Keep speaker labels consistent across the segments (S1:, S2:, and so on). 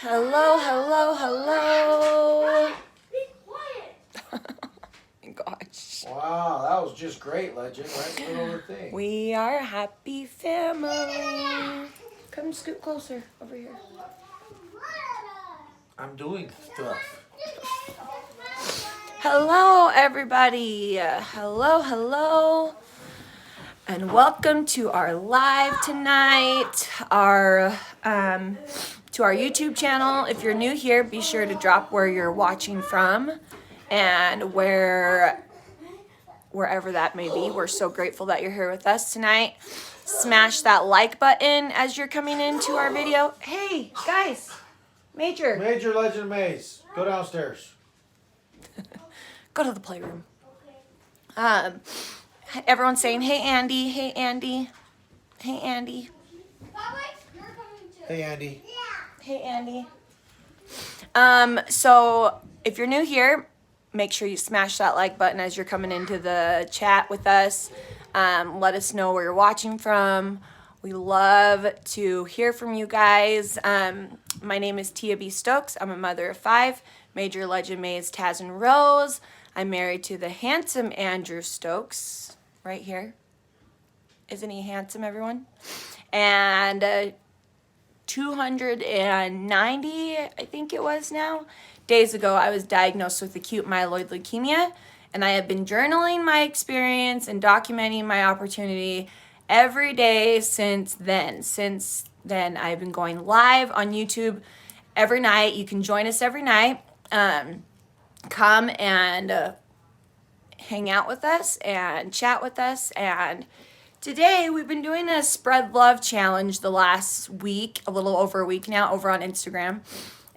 S1: Hello, hello, hello.
S2: Be quiet.
S1: Gosh.
S3: Wow, that was just great, Legend. Right in the middle of the thing.
S1: We are a happy family. Come scoot closer over here.
S3: I'm doing stuff.
S1: Hello, everybody. Hello, hello. And welcome to our live tonight, to our YouTube channel. If you're new here, be sure to drop where you're watching from and wherever that may be. We're so grateful that you're here with us tonight. Smash that like button as you're coming into our video. Hey, guys. Major.
S3: Major Legend Maze. Go downstairs.
S1: Go to the playroom. Everyone's saying, hey, Andy. Hey, Andy. Hey, Andy.
S3: Hey, Andy.
S1: Hey, Andy. So if you're new here, make sure you smash that like button as you're coming into the chat with us. Let us know where you're watching from. We love to hear from you guys. My name is Tia B. Stokes. I'm a mother of 5. Major Legend Maze, Taz and Rose. I'm married to the handsome Andrew Stokes right here. Isn't he handsome, everyone? And 290, I think it was now, days ago, I was diagnosed with acute myeloid leukemia, and I have been journaling my experience and documenting my opportunity every day since then. Since then, I've been going live on YouTube every night. You can join us every night. Come and hang out with us and chat with us. And today we've been doing a spread love challenge the last week, a little over a week now, over on Instagram.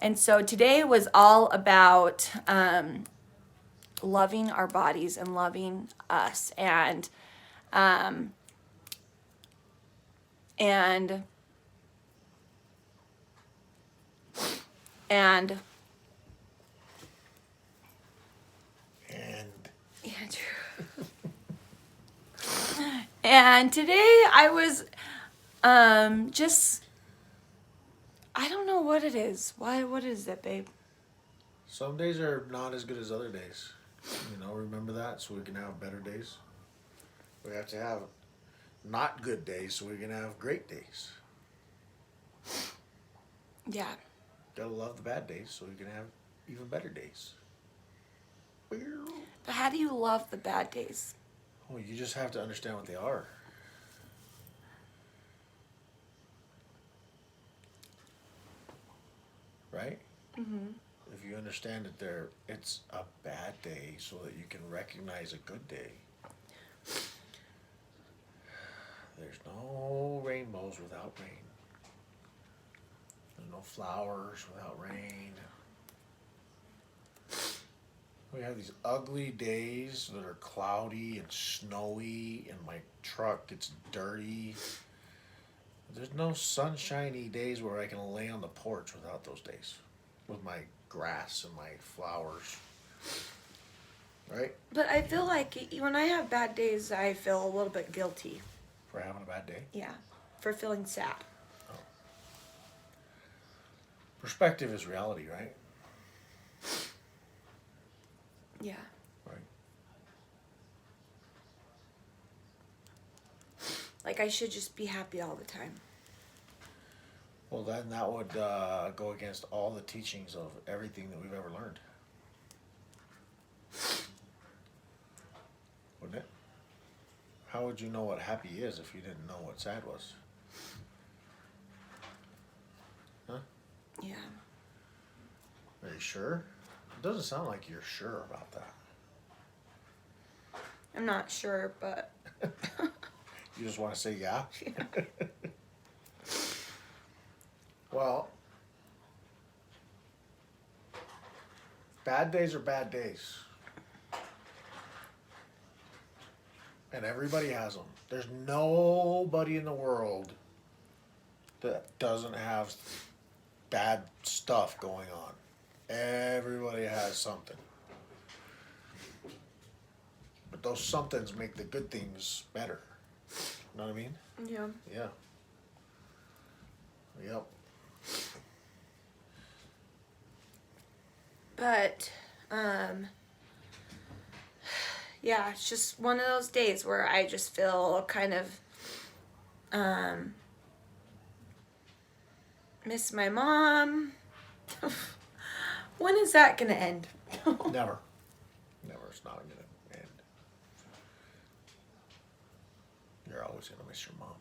S1: And so today was all about loving our bodies and loving us and And today I was just, I don't know what it is. What is it, babe?
S3: Some days are not as good as other days. Remember that so we can have better days. We have to have not good days so we can have great days.
S1: Yeah.
S3: Gotta love the bad days so we can have even better days.
S1: But how do you love the bad days?
S3: Well, you just have to understand what they are. Right?
S1: Mm-hmm.
S3: If you understand that it's a bad day so that you can recognize a good day. There's no rainbows without rain. There's no flowers without rain. We have these ugly days that are cloudy and snowy, and my truck gets dirty. There's no sunshiny days where I can lay on the porch without those days, with my grass and my flowers. Right?
S1: But I feel like when I have bad days, I feel a little bit guilty.
S3: For having a bad day?
S1: Yeah, for feeling sad.
S3: Oh. Perspective is reality, right?
S1: Yeah.
S3: Right.
S1: Like I should just be happy all the time.
S3: Well, then that would go against all the teachings of everything that we've ever learned. Wouldn't it? How would you know what happy is if you didn't know what sad was? Huh?
S1: Yeah.
S3: Are you sure? It doesn't sound like you're sure about that.
S1: I'm not sure, but...
S3: You just want to say yeah? Well, bad days are bad days. And everybody has them. There's nobody in the world that doesn't have bad stuff going on. Everybody has something. But those somethings make the good things better. You know what I mean?
S1: Yeah.
S3: Yeah. Yep.
S1: But, yeah, it's just one of those days where I just feel kind of, miss my mom. When is that going to end?
S3: Never. Never. It's not going to end. You're always going to miss your mom.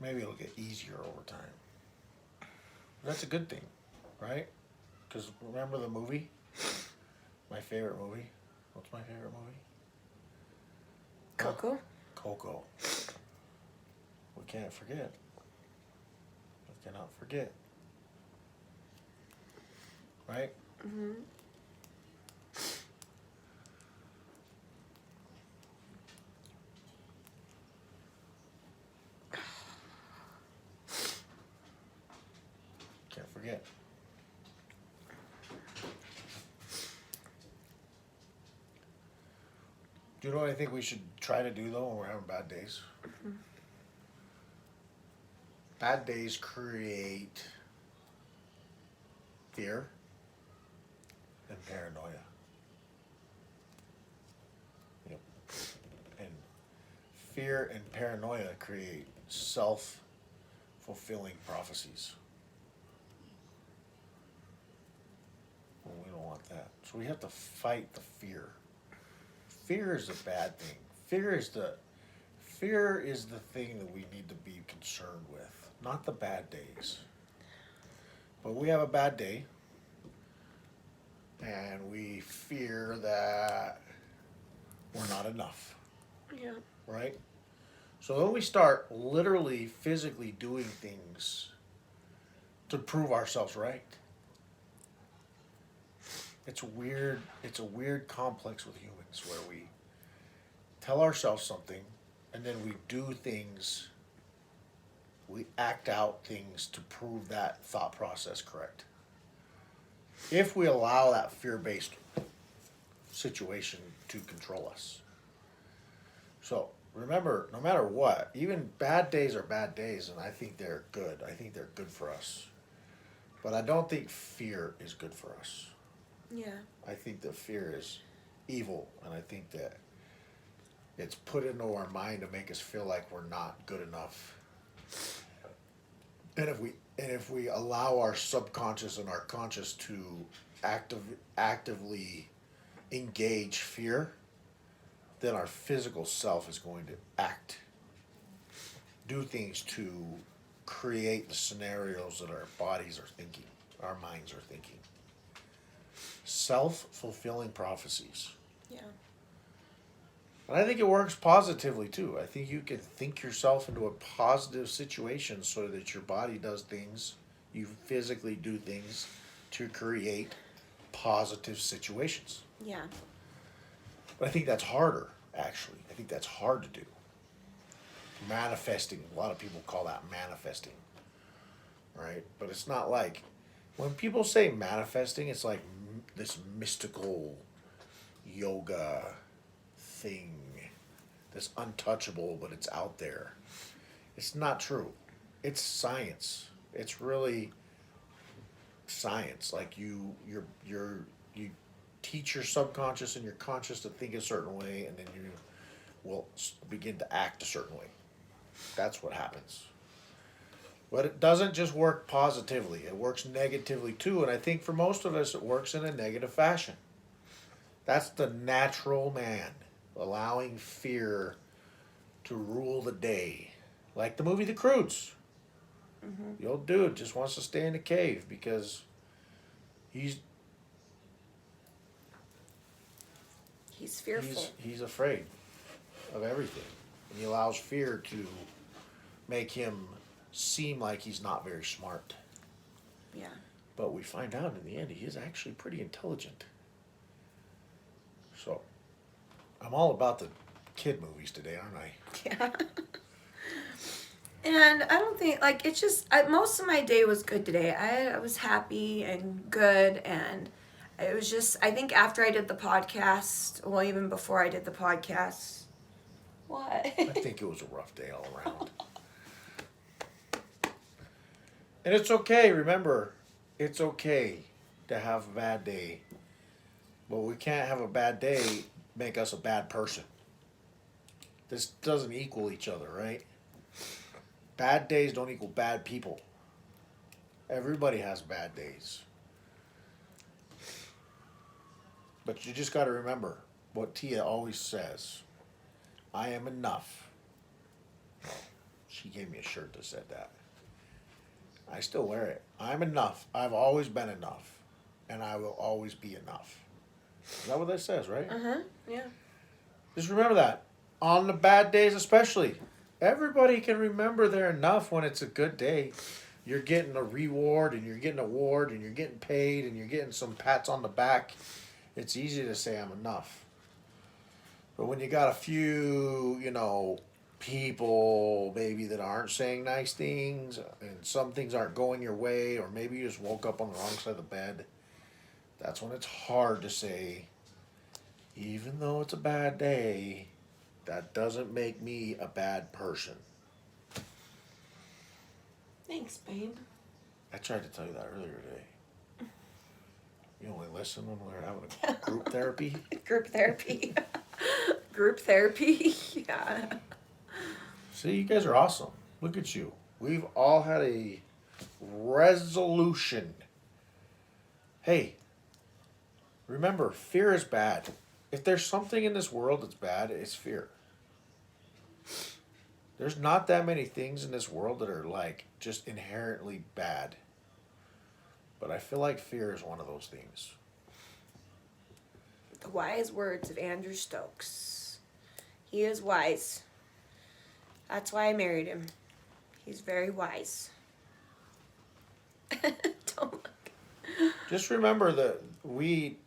S3: Maybe it'll get easier over time. That's a good thing, right? Because remember the movie? My favorite movie? What's my favorite movie?
S1: Coco?
S3: Coco. We can't forget. We cannot forget. Right?
S1: Mm-hmm.
S3: Can't forget. Do you know what I think we should try to do though when we're having bad days?
S1: Mm-hmm.
S3: Bad days create fear and paranoia. Yep. And fear and paranoia create self-fulfilling prophecies. Well, we don't want that. So we have to fight the fear. Fear is a bad thing. Fear is the thing that we need to be concerned with, not the bad days. But we have a bad day, and we fear that we're not enough,
S1: Yeah.
S3: right? So then we start literally, physically doing things to prove ourselves right. It's weird. It's a weird complex with humans where we tell ourselves something, and then we do things. We act out things to prove that thought process correct. If we allow that fear-based situation to control us. So remember, no matter what, even bad days are bad days, and I think they're good. I think they're good for us. But I don't think fear is good for us.
S1: Yeah.
S3: I think that fear is evil, and I think that it's put into our mind to make us feel like we're not good enough. And if we allow our subconscious and our conscious to actively engage fear, then our physical self is going to do things to create the scenarios that our bodies are thinking, our minds are thinking. Self-fulfilling prophecies.
S1: Yeah.
S3: And I think it works positively too. I think you can think yourself into a positive situation so that your body does things, you physically do things to create positive situations.
S1: Yeah.
S3: But I think that's harder, actually. I think that's hard to do. Manifesting, a lot of people call that manifesting, right? But it's not like, when people say manifesting, it's like this mystical yoga thing that's untouchable, but it's out there. It's not true. It's science. It's really science. Like you teach your subconscious and your conscious to think a certain way, and then you will begin to act a certain way. That's what happens. But it doesn't just work positively. It works negatively too, and I think for most of us it works in a negative fashion. That's the natural man, allowing fear to rule the day. Like the movie The Croods.
S1: Mm-hmm.
S3: The old dude just wants to stay in a cave because he's
S1: fearful.
S3: He's afraid of everything. And he allows fear to make him seem like he's not very smart.
S1: Yeah.
S3: But we find out in the end he is actually pretty intelligent. So, I'm all about the kid movies today, aren't I?
S1: Yeah. And I don't think, like, it's just, most of my day was good today. I was happy and good, and it was just, I think after I did the podcast, well, even before I did the podcast. What?
S3: I think it was a rough day all around. And it's okay, remember, it's okay to have a bad day, but we can't have a bad day make us a bad person. This doesn't equal each other, right? Bad days don't equal bad people. Everybody has bad days. But you just got to remember what Tia always says: I am enough. She gave me a shirt that said that. I still wear it. I'm enough. I've always been enough. And I will always be enough. Is that what that says, right?
S1: Yeah.
S3: Just remember that. On the bad days, especially. Everybody can remember they're enough when it's a good day. You're getting a reward and you're getting an award and you're getting paid and you're getting some pats on the back. It's easy to say I'm enough. But when you got a few, people maybe that aren't saying nice things and some things aren't going your way, or maybe you just woke up on the wrong side of the bed, that's when it's hard to say, even though it's a bad day, that doesn't make me a bad person.
S1: Thanks, babe.
S3: I tried to tell you that earlier today. You only listen when we're having a group therapy?
S1: Group therapy. Group therapy. Yeah.
S3: See, you guys are awesome. Look at you. We've all had a resolution. Hey, remember, fear is bad. If there's something in this world that's bad, it's fear. There's not that many things in this world that are like just inherently bad. But I feel like fear is one of those things.
S1: The wise words of Andrew Stokes. He is wise. That's why I married him. He's very wise. Don't look.
S3: Just remember that we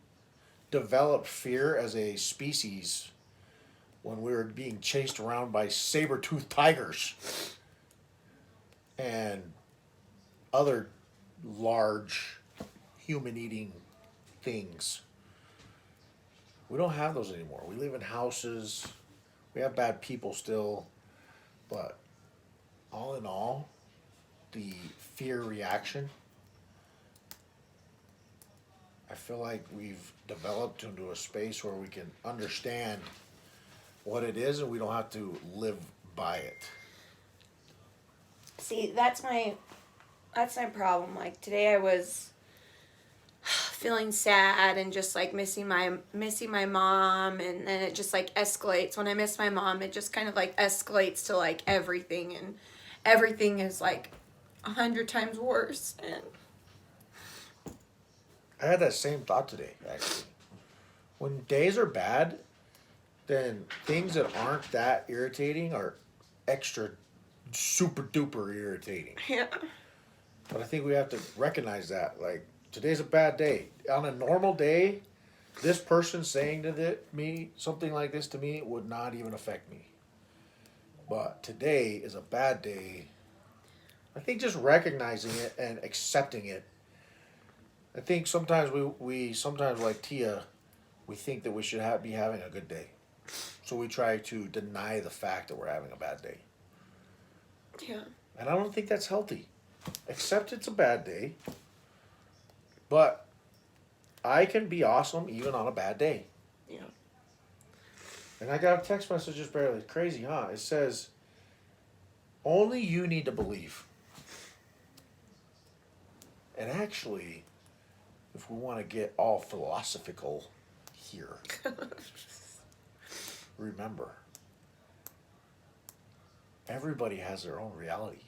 S3: developed fear as a species when we were being chased around by saber-toothed tigers and other large human-eating things. We don't have those anymore. We live in houses. We have bad people still. But all in all, the fear reaction, I feel like we've developed into a space where we can understand what it is and we don't have to live by it.
S1: See, that's my problem. Like today I was feeling sad and just like missing my mom, and then it just like escalates. When I miss my mom, it just kind of like escalates to like everything, and everything is like 100 times worse. And
S3: I had that same thought today, actually. When days are bad, then things that aren't that irritating are extra super duper irritating.
S1: yeah.
S3: But I think we have to recognize that. Like, today's a bad day. On a normal day, this person saying to me something like this to me would not even affect me. But today is a bad day. I think just recognizing it and accepting it. I think sometimes we sometimes like Tia, we think that we should be having a good day. So we try to deny the fact that we're having a bad day.
S1: Yeah.
S3: And I don't think that's healthy. Accept it's a bad day. But I can be awesome even on a bad day.
S1: Yeah.
S3: And I got a text message just barely. Crazy, huh? It says, only you need to believe. And actually, if we want to get all philosophical here, remember, everybody has their own reality.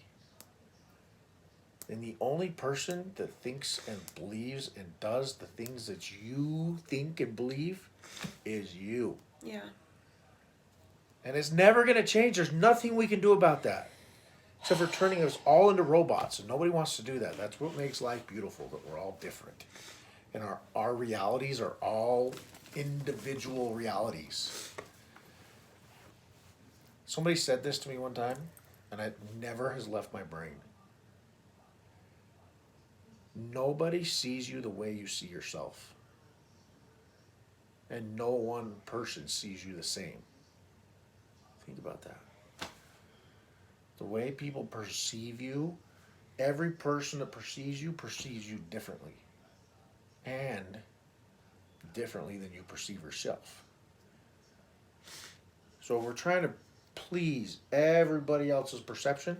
S3: And the only person that thinks and believes and does the things that you think and believe is you.
S1: Yeah.
S3: And it's never going to change. There's nothing we can do about that. Except for turning us all into robots. And nobody wants to do that. That's what makes life beautiful, that we're all different. And our realities are all individual realities. Somebody said this to me one time, and it never has left my brain. Nobody sees you the way you see yourself. And no one person sees you the same. Think about that. The way people perceive you every person that perceives you differently. And differently than you perceive yourself. So if we're trying to please everybody else's perception,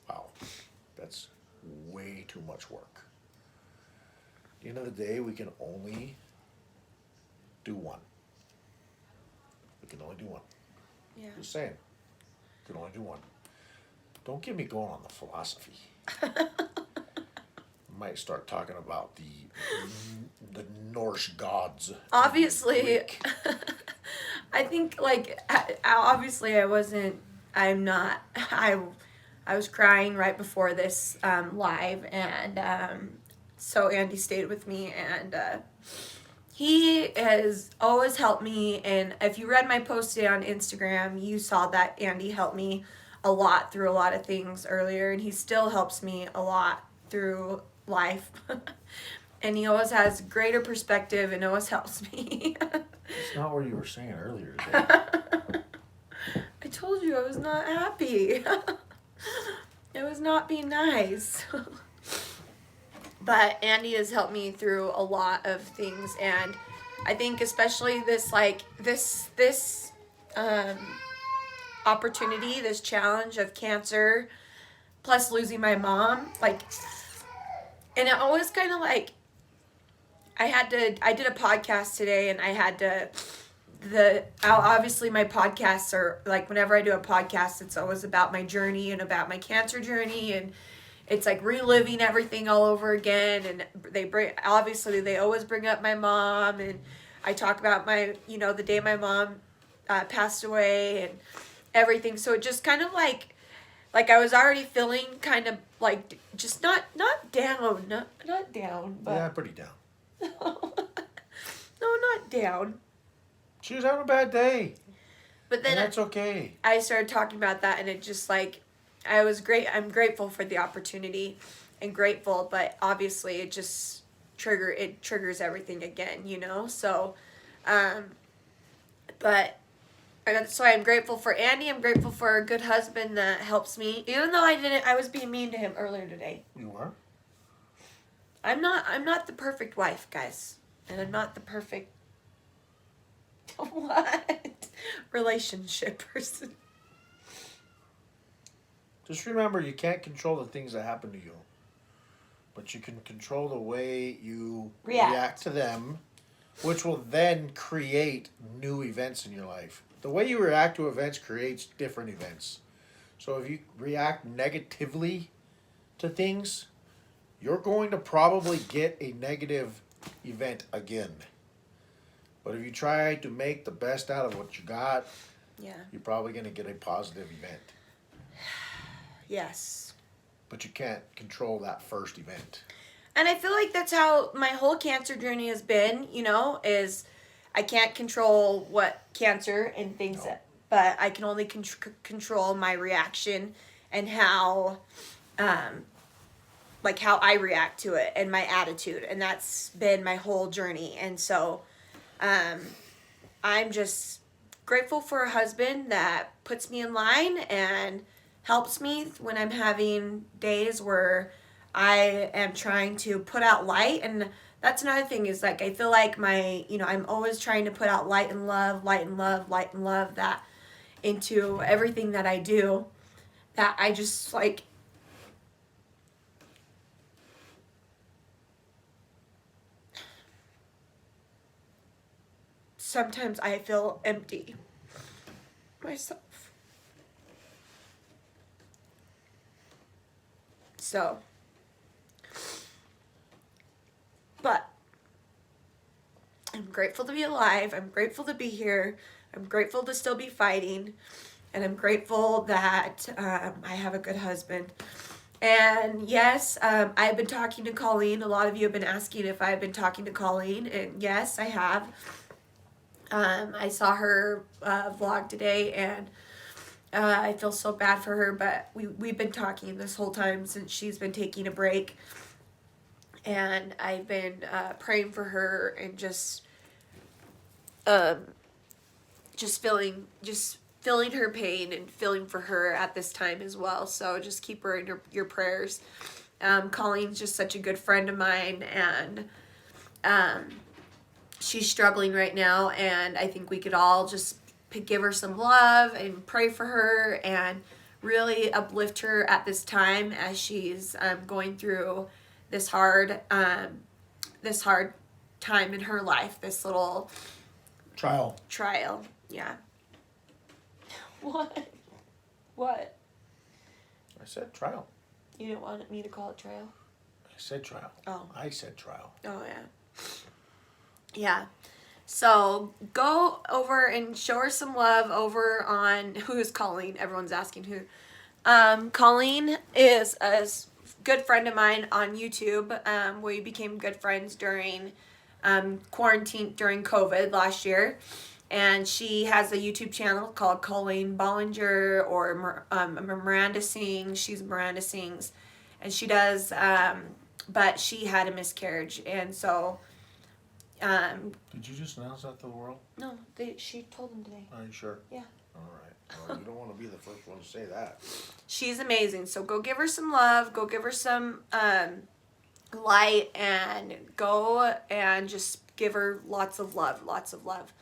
S3: wow, that's way too much work. At the end of the day, we can only do one. We can only do one.
S1: Yeah.
S3: Just saying. We can only do one. Don't get me going on the philosophy. Might start talking about the Norse gods.
S1: Obviously,
S3: Greek.
S1: I think like obviously I'm not. I was crying right before this live, and so Andy stayed with me, and he has always helped me. And if you read my post today on Instagram, you saw that Andy helped me a lot through a lot of things earlier, and he still helps me a lot through life. And he always has greater perspective and always helps me.
S3: That's not what you were saying earlier today.
S1: I told you I was not happy. It was not being nice. But Andy has helped me through a lot of things, and I think especially this opportunity, this challenge of cancer, plus losing my mom, like, and it always kind of like, I did a podcast today, and I had to, obviously my podcasts are, like, whenever I do a podcast, it's always about my journey and about my cancer journey, and it's like reliving everything all over again, and they always bring up my mom, and I talk about the day my mom passed away and everything, so it just kind of like I was already feeling kind of like, just not down, not down, but
S3: Yeah, pretty down.
S1: no, not down.
S3: She was having a bad day.
S1: But then
S3: and that's okay.
S1: I started talking about that, and it just like, I'm grateful for the opportunity and grateful, but obviously it just triggers everything again, so but so I'm grateful for Andy. I'm grateful for a good husband that helps me, even though I was being mean to him earlier today.
S3: You were?
S1: I'm not the perfect wife, guys, and I'm not the perfect what relationship person.
S3: Just remember, you can't control the things that happen to you, but you can control the way you react to them, which will then create new events in your life. The way you react to events creates different events. So if you react negatively to things, you're going to probably get a negative event again. But if you try to make the best out of what you got, you're probably going to get a positive event.
S1: Yes.
S3: But you can't control that first event.
S1: And I feel like that's how my whole cancer journey has been, is I can't control what cancer and things, but I can only control my reaction and how, how I react to it and my attitude. And that's been my whole journey. And so I'm just grateful for a husband that puts me in line and helps me when I'm having days where I am trying to put out light. And that's another thing is, like, I feel like I'm always trying to put out light and love that into everything that I do, that I just like, sometimes I feel empty myself. So, but I'm grateful to be alive. I'm grateful to be here. I'm grateful to still be fighting. And I'm grateful that I have a good husband. And yes, I've been talking to Colleen. A lot of you have been asking if I've been talking to Colleen. And yes, I have. I saw her vlog today, and I feel so bad for her, but we've been talking this whole time since she's been taking a break, and I've been praying for her and just feeling feeling her pain and feeling for her at this time as well. So just keep her in your prayers. Colleen's just such a good friend of mine, and she's struggling right now, and I think we could all just give her some love and pray for her and really uplift her at this time as she's going through this hard time in her life, this little trial. Yeah. What? What?
S3: I said trial.
S1: You didn't want me to call it trial?
S3: I said trial.
S1: Oh.
S3: I said trial.
S1: Oh, yeah. Yeah. So go over and show her some love over on who's Colleen. Everyone's asking who. Colleen is a good friend of mine on YouTube. We became good friends during quarantine, during COVID last year. And she has a YouTube channel called Colleen Bollinger, or Miranda Sings. She's Miranda Sings. And she does, but she had a miscarriage. And so...
S3: Did you just announce that to the world?
S1: No, she told them today.
S3: Are you sure?
S1: Yeah.
S3: All right. Well, you don't want to be the first one to say that.
S1: She's amazing. So go give her some love. Go give her some light, and go and just give her lots of love. Lots of love.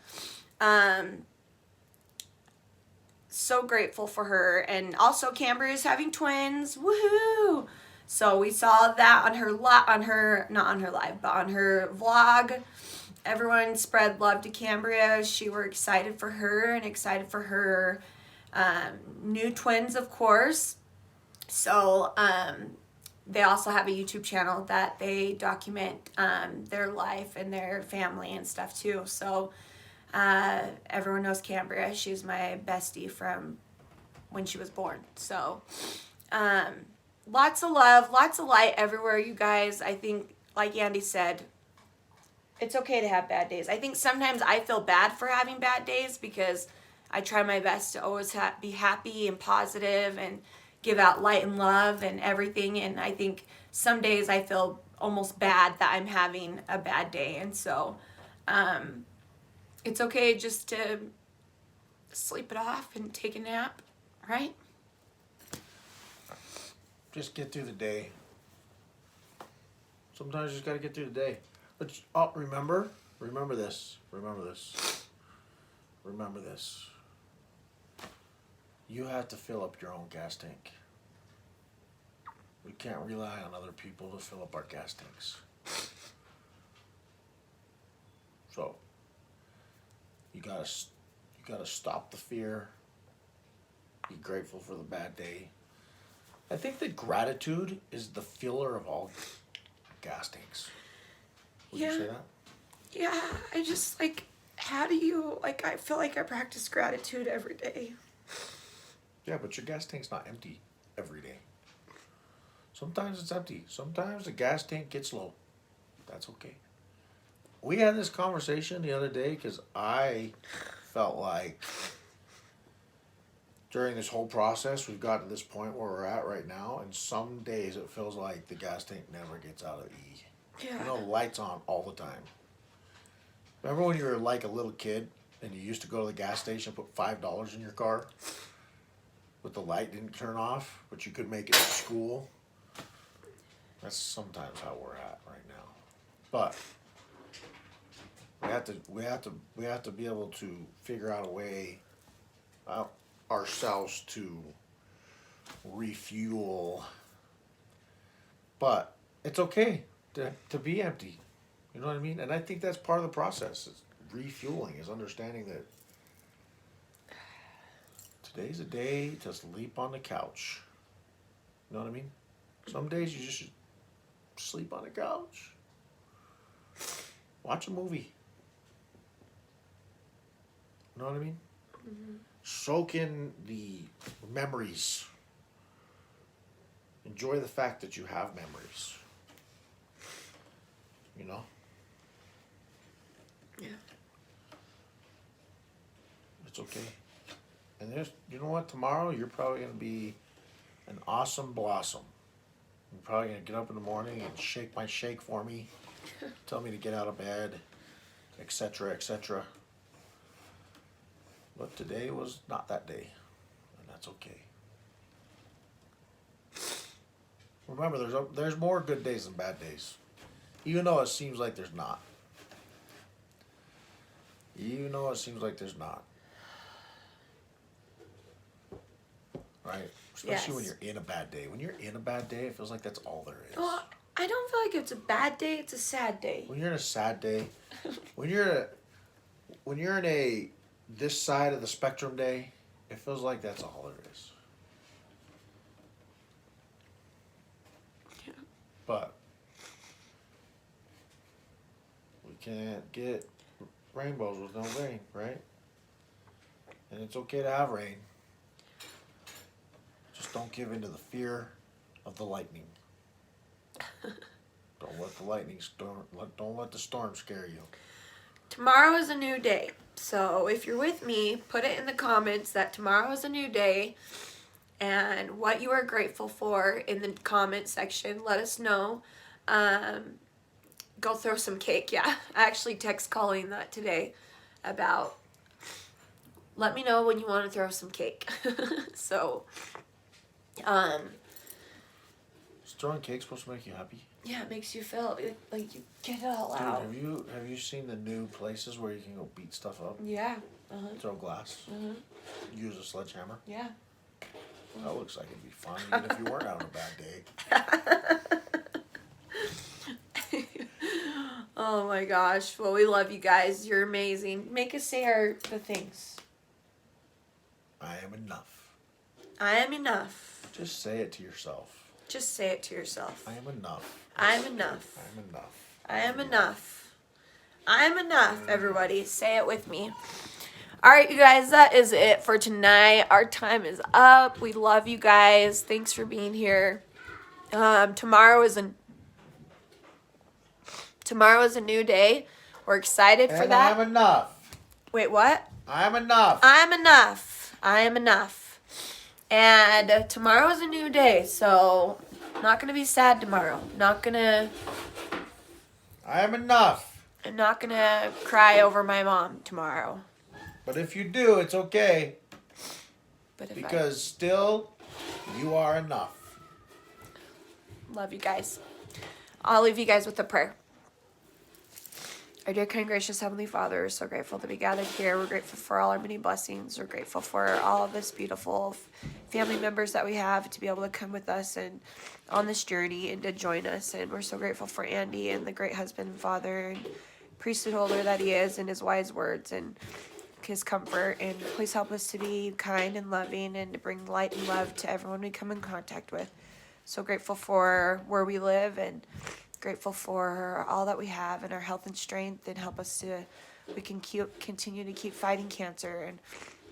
S1: So grateful for her. And also Cambria is having twins. Woohoo! So we saw that on her not on her live, but on her vlog. Everyone spread love to Cambria. She were excited for her and excited for her new twins, of course. So they also have a YouTube channel that they document their life and their family and stuff too. So everyone knows Cambria. She's my bestie from when she was born. So lots of love, lots of light everywhere, you guys. I think, like Andy said, it's okay to have bad days. I think sometimes I feel bad for having bad days because I try my best to always be happy and positive and give out light and love and everything. And I think some days I feel almost bad that I'm having a bad day. And so it's okay just to sleep it off and take a nap, right?
S3: Just get through the day. Sometimes you just got to get through the day. But remember this. You have to fill up your own gas tank. We can't rely on other people to fill up our gas tanks. So you gotta stop the fear. Be grateful for the bad day. I think that gratitude is the filler of all gas tanks. Would you say that?
S1: Yeah, I just, how do you, I feel like I practice gratitude every day.
S3: Yeah, but your gas tank's not empty every day. Sometimes it's empty. Sometimes the gas tank gets low. That's okay. We had this conversation the other day because I felt like during this whole process, we've gotten to this point where we're at right now, and some days it feels like the gas tank never gets out of E.
S1: Yeah.
S3: You know, lights on all the time. Remember when you were like a little kid and you used to go to the gas station and put $5 in your car? But the light didn't turn off, but you could make it to school? That's sometimes how we're at right now. But we have to be able to figure out a way ourselves to refuel. But it's okay to be empty. You know what I mean? And I think that's part of the process. Is refueling, is understanding that today's a day to sleep on the couch. You know what I mean? Some days you just should sleep on the couch. Watch a movie. You know what I mean? Mm-hmm. Soak in the memories. Enjoy the fact that you have memories. You know?
S1: Yeah.
S3: It's okay. And you know what? Tomorrow you're probably going to be an awesome blossom. You're probably going to get up in the morning and shake my shake for me. Tell me to get out of bed, etc., etc. But today was not that day, and that's okay. Remember, there's more good days than bad days, even though it seems like there's not. Even though it seems like there's not. Right? Especially when
S1: Yes.
S3: you're in a bad day. When you're in a bad day, it feels like that's all there is.
S1: Well, I don't feel like it's a bad day. It's a sad day.
S3: When you're in a sad day, when you're in a this side of the spectrum day, it feels like that's all there is.
S1: Yeah.
S3: But we can't get rainbows with no rain, right? And it's okay to have rain. Just don't give in to the fear of the lightning. Don't let the lightning storm. Don't let the storm scare you.
S1: Tomorrow is a new day. So if you're with me, put it in the comments that tomorrow is a new day and what you are grateful for in the comment section. Let us know. Go throw some cake. Yeah, I actually text Colleen that today about let me know when you want to throw some cake. So,
S3: Is throwing cake supposed to make you happy?
S1: yeah, it makes you feel like you get it all
S3: Dude,
S1: out.
S3: have you seen the new places where you can go beat stuff up?
S1: Yeah.
S3: Throw glass. Use a sledgehammer.
S1: Yeah.
S3: That looks like it'd be fun, even if you weren't having a bad day.
S1: Oh my gosh. Well, we love you guys. You're amazing. Make us say the things.
S3: I am enough.
S1: I am enough.
S3: Just say it to yourself.
S1: Just say it to yourself.
S3: I am enough.
S1: I'm enough.
S3: I am enough.
S1: I am enough. I'm enough, everybody. Say it with me. All right, you guys, that is it for tonight. Our time is up. We love you guys. Thanks for being here. Tomorrow is a new day. We're excited for
S3: And
S1: that.
S3: I'm enough.
S1: Wait, what?
S3: I'm enough.
S1: I'm enough. I am enough. And tomorrow is a new day, so I'm not going to be sad tomorrow.
S3: I am enough.
S1: I'm not going to cry over my mom tomorrow.
S3: But if you do, it's okay.
S1: But if
S3: Because still, you are enough.
S1: I love you guys. I'll leave you guys with a prayer. Our dear, kind, gracious Heavenly Father, we're so grateful to be gathered here. We're grateful for all our many blessings. We're grateful for all of this beautiful family members that we have to be able to come with us and on this journey and to join us. And we're so grateful for Andy and the great husband and father and priesthood holder that he is and his wise words and his comfort. And please help us to be kind and loving and to bring light and love to everyone we come in contact with. So grateful for where we live and grateful for all that we have and our health and strength, and help us to, we can continue to keep fighting cancer. And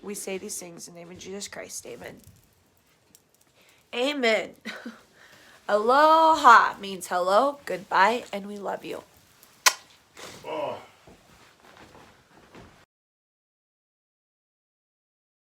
S1: we say these things in the name of Jesus Christ. Amen. Amen. Aloha means hello, goodbye, and we love you.
S3: Oh.